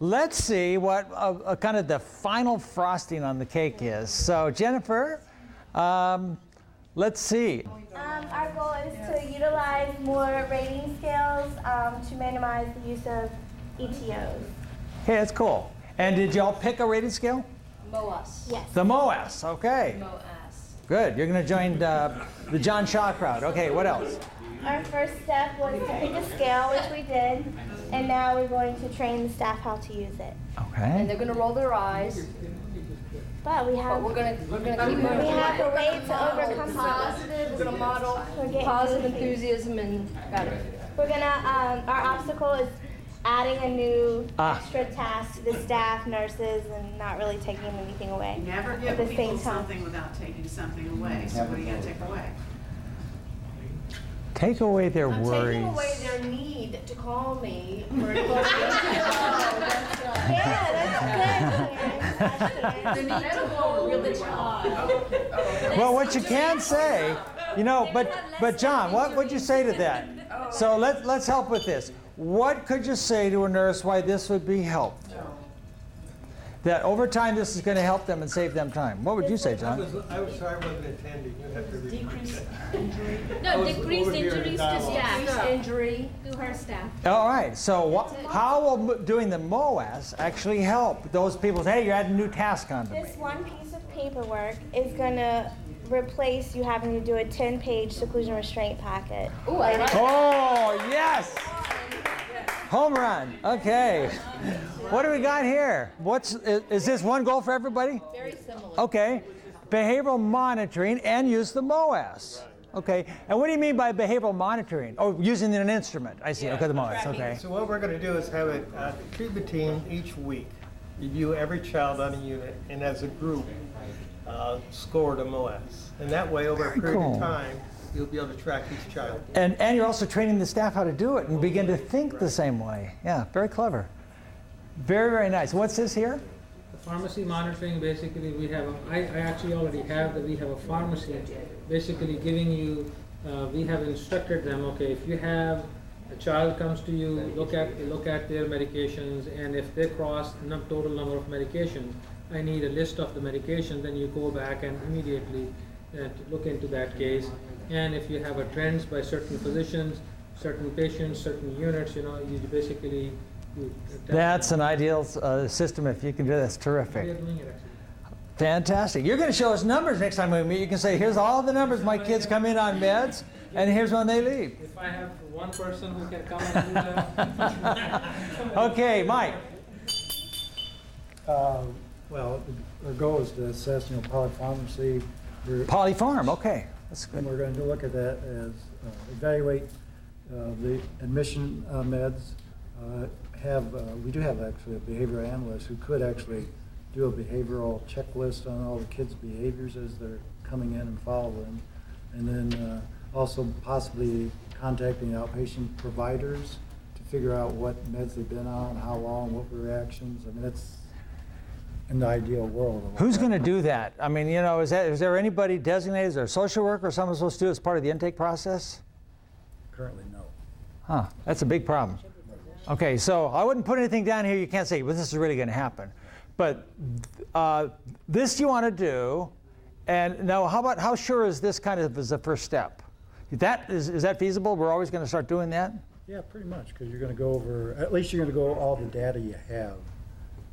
let's see what kind of the final frosting on the cake is. So Jennifer, let's see. Our goal is to utilize more rating scales to minimize the use of ETOs. Okay, that's cool. And did y'all pick a rating scale? MOAS. Yes. The MOAS, okay. MOAS. Good, you're going to join the John Shaw crowd. Okay, what else? Our first step was to pick a scale, which we did, and now we're going to train the staff how to use it. Okay. And they're going to roll their eyes. But we have We're gonna keep moving. we have a way to overcome Positive. We're gonna model We're getting positive goofy. enthusiasm and got it. We're gonna our obstacle is adding a new extra task to the staff, nurses, and not really taking anything away. Never at give the people same time. something without taking something away. So what are you going to take away? Take away their I'm worries. taking away their need to call me for an Yeah, that's good. The need to hold really child. Well, what you can say, you know, but John, what would you say to that? So let's help with this. What could you say to a nurse why this would be helpful? That over time this is going to help them and save them time. What would you say, John? I was sorry I wasn't attending. You have to Decrease repeat injury. No, decrease injuries to staff, Injury. to her staff. All right, so how will doing the MOAS actually help those people say, hey, you're adding a new task onto me? This one piece of paperwork is gonna replace you having to do a 10-page seclusion restraint packet. Ooh, I like Oh, yes! Home run. Okay. What do we got here? Is this one goal for everybody? very similar. Okay. Behavioral monitoring and use the MOAS. Okay. And what do you mean by behavioral monitoring? Oh, using an instrument. I see. Okay, the MOAS. Okay. So what we're going to do is have a treatment team each week review every child on a unit, and as a group, score the MOAS. And that way, over a period of time, you'll be able to track each child. And you're also training the staff how to do it and begin to think the same way. Yeah, very clever. Very, very nice. What's this here? The pharmacy monitoring, basically we have, I actually already have that we have a pharmacy basically giving you, we have instructed them, okay, if you have a child comes to you, look at their medications, and if they cross the total number of medications, I need a list of the medications, then you go back and immediately look into that case. And if you have a trends by certain physicians, certain patients, certain units, you know, you basically That's an ideal system if you can do that. That's terrific. We are doing it actually. Fantastic. You're going to show us numbers next time we meet. You can say, here's all the numbers my kids come in on meds, and here's when they leave. If I have one person who can come and do that. Okay, Mike. Well, our goal is to assess, polypharmacy. Polypharm, okay. That's good. And we're going to look at that as evaluate the admission meds. We do have actually a behavioral analyst who could actually do a behavioral checklist on all the kids' behaviors as they're coming in and following. And then also possibly contacting outpatient providers to figure out what meds they've been on, how long, what were reactions. I mean, that's in the ideal world. Who's going to do that? I mean, is there anybody designated? Is there a social worker or someone supposed to do it as part of the intake process? Currently, no. Huh, that's a big problem. Okay, so I wouldn't put anything down here you can't say, well, this is really going to happen. But this you want to do, and now how sure is this kind of as a first step? Is that feasible? We're always going to start doing that? Yeah, pretty much, because you're going to go over, at least you're going to go over all the data you have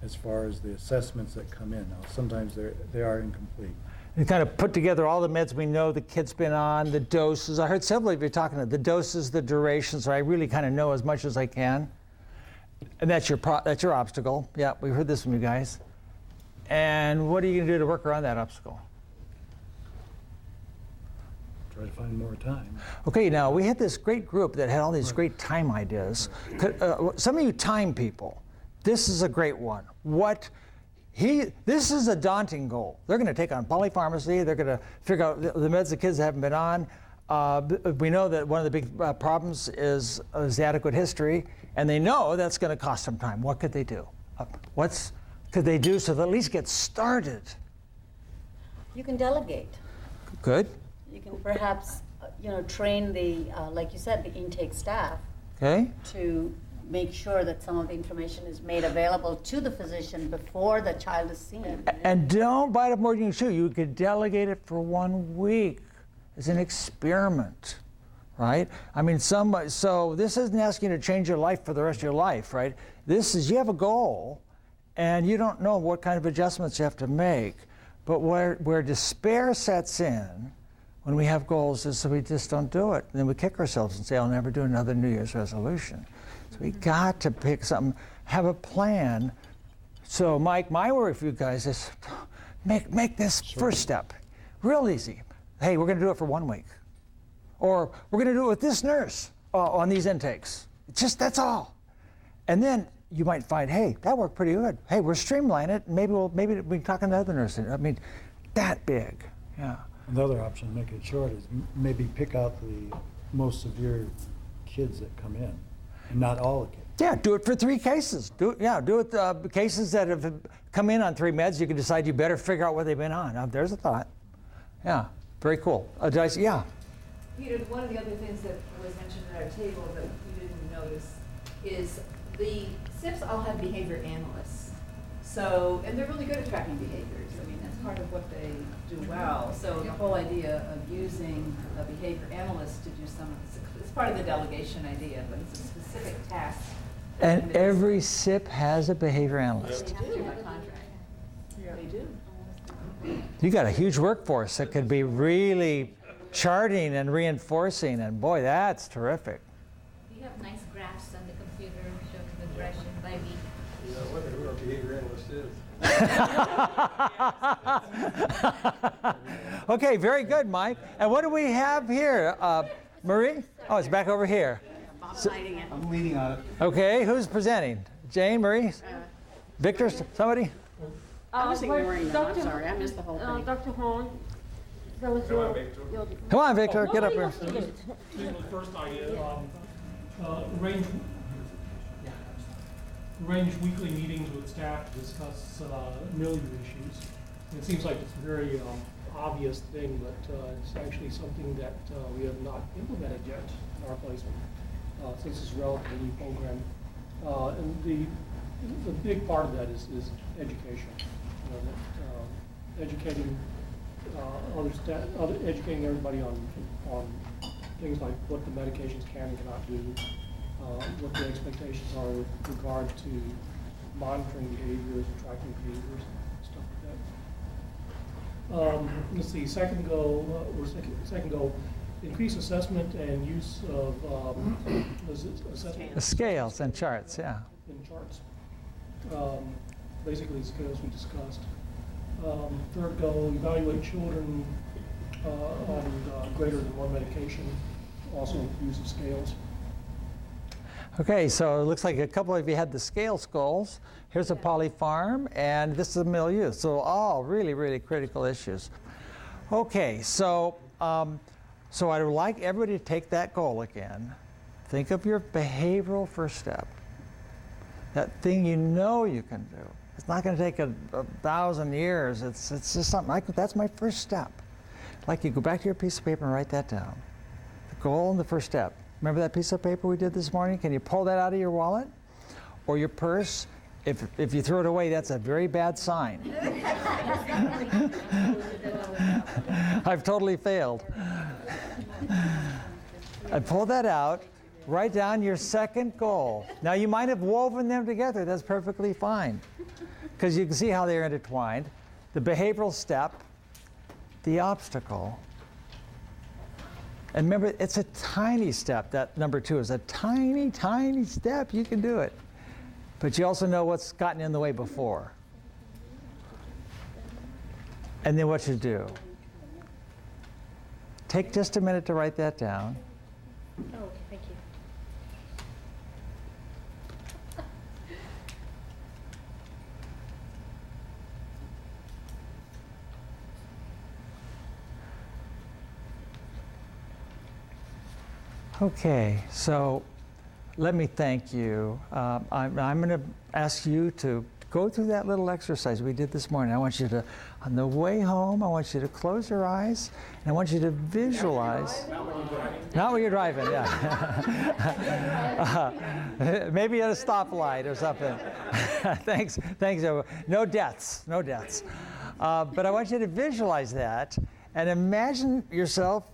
as far as the assessments that come in. Now, sometimes they are incomplete. You kind of put together all the meds we know the kid's been on, the doses. I heard several of you talking about the doses, the duration, so I really kind of know as much as I can. And that's your obstacle. Yeah, we heard this from you guys. And what are you going to do to work around that obstacle? Try to find more time. Okay, now we had this great group that had all these great time ideas. Some of you time people, this is a great one. This is a daunting goal. They're going to take on polypharmacy. They're going to figure out the meds the kids haven't been on. We know that one of the big problems is the adequate history, and they know that's going to cost some time. What could they do? What could they do so they at least get started? You can delegate. Good. You can perhaps, train the, like you said, the intake staff Okay. to make sure that some of the information is made available to the physician before the child is seen. And don't bite off more than you can chew. You could delegate it for 1 week as an experiment, right? I mean, so this isn't asking you to change your life for the rest of your life, right? This is, you have a goal, and you don't know what kind of adjustments you have to make. But where despair sets in when we have goals is so we just don't do it. And then we kick ourselves and say, I'll never do another New Year's resolution. So we got to pick something, have a plan. So Mike, my worry for you guys is make this first step real easy. Hey, we're gonna do it for 1 week. Or we're gonna do it with this nurse on these intakes. Just, that's all. And then you might find, hey, that worked pretty good. Hey, we're streamlining it. Maybe we can talk to another nurse. I mean, that big, yeah. Another option, make it short, is maybe pick out the most severe kids that come in, and not all the kids. Yeah, do it for 3 cases. Do it cases that have come in on 3 meds. You can decide you better figure out what they've been on. Now, there's a thought. Yeah, very cool. Yeah. Peter, one of the other things that was mentioned at our table that you didn't notice is the SIPPs all have behavior analysts. So, and they're really good at tracking behaviors. I mean, that's part of what they do well. So the whole idea of using a behavior analyst to do it's part of the delegation idea, but it's a specific task. And every SIPP has a behavior analyst. They do by contract. Yeah. They do. You got a huge workforce that could be really charting and reinforcing, and boy, that's terrific. We have nice graphs on the computer showing regression by week. Yeah, I wonder who our behavior analyst is. Okay, very good, Mike. And what do we have here? Marie? Oh, it's back over here. Bob's hiding it. I'm leaning on it. Okay, who's presenting? Jane, Marie? Victor, somebody? I was ignoring them, I'm sorry, I missed the whole thing. Dr. Horn, that was Come on, Victor, get up here. The first idea, arrange weekly meetings with staff to discuss milieu issues. And it seems like it's a very obvious thing, but it's actually something that we have not implemented yet in our placement, since it's a relatively new program. And the big part of that is education. Educating educating everybody on things like what the medications can and cannot do, what the expectations are with regard to monitoring behaviors, tracking behaviors, stuff like that. Let's see. Second goal, increase assessment and use of assessment Scales and charts, yeah. in charts. Basically, the scales we discussed. Third goal, evaluate children on greater than 1 medication, also use of scales. Okay, so it looks like a couple of you had the scales goals. Here's a polyfarm, and this is a milieu. So all really, really critical issues. Okay, so so I would like everybody to take that goal again. Think of your behavioral first step. That thing you know you can do. It's not going to take 1,000 years. It's just something like, that's my first step. Like you go back to your piece of paper and write that down. The goal and the first step. Remember that piece of paper we did this morning? Can you pull that out of your wallet or your purse? If you throw it away, that's a very bad sign. I've totally failed. I pull that out. Write down your second goal. Now you might have woven them together. That's perfectly fine, because you can see how they're intertwined. The behavioral step, the obstacle. And remember, it's a tiny step. That number 2 is a tiny, tiny step. You can do it. But you also know what's gotten in the way before. And then what you do. Take just a minute to write that down. Oh, okay, thank you. Okay, so let me thank you. I'm going to ask you to go through that little exercise we did this morning. I want you to, on the way home, I want you to close your eyes, and I want you to visualize. Not when you're driving, yeah. Maybe at a stoplight or something. Thanks. No deaths. But I want you to visualize that and imagine yourself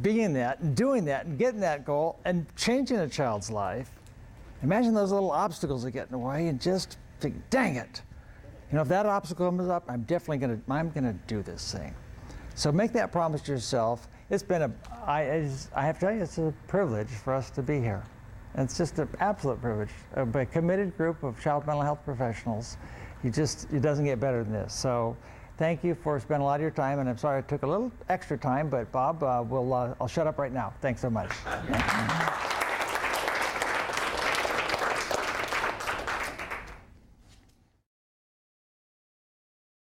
being that and doing that and getting that goal and changing a child's life. Imagine those little obstacles that get in the way and just think, dang it. You know, if that obstacle comes up, I'm gonna do this thing. So make that promise to yourself. It's been I have to tell you, it's a privilege for us to be here. And it's just an absolute privilege. A committed group of child mental health professionals. It doesn't get better than this. So thank you for spending a lot of your time, and I'm sorry I took a little extra time, but Bob, I'll shut up right now. Thanks so much.